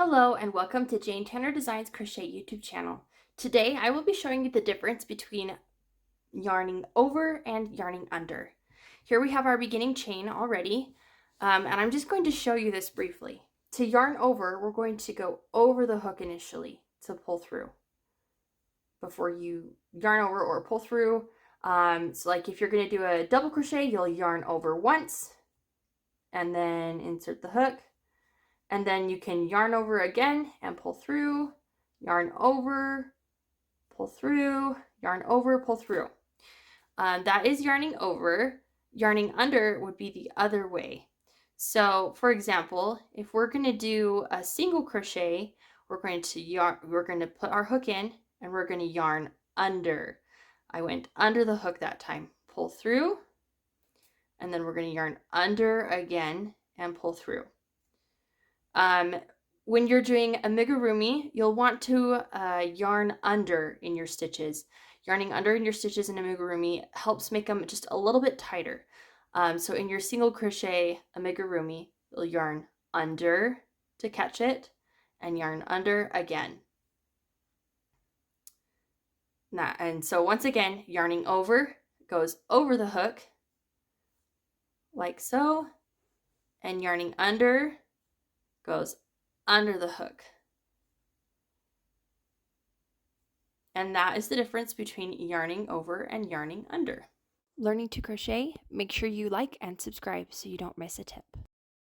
Hello and welcome to Jane Tanner Designs Crochet YouTube channel. Today I will be showing you the difference between yarning over and yarning under. Here we have our beginning chain already, and I'm just going to show you this briefly. To yarn over, we're going to go over the hook initially to pull through before you yarn over or pull through. So like if you're going to do a double crochet, you'll yarn over once and then insert the hook. And then you can yarn over again and pull through, yarn over, pull through, yarn over, pull through. That is yarning over. Yarning under would be the other way. So for example, if we're going to do a single crochet, we're going to put our hook in and we're going to yarn under. I went under the hook that time. Pull through, and then we're going to yarn under again and pull through. When you're doing amigurumi, you'll want to yarn under in your stitches. Yarning under in your stitches in amigurumi helps make them just a little bit tighter. So in your single crochet amigurumi, you'll yarn under to catch it and yarn under again. And so once again, yarning over goes over the hook like so, and yarning under goes under the hook. And that is the difference between yarning over and yarning under. Learning to crochet, make sure you like and subscribe so you don't miss a tip.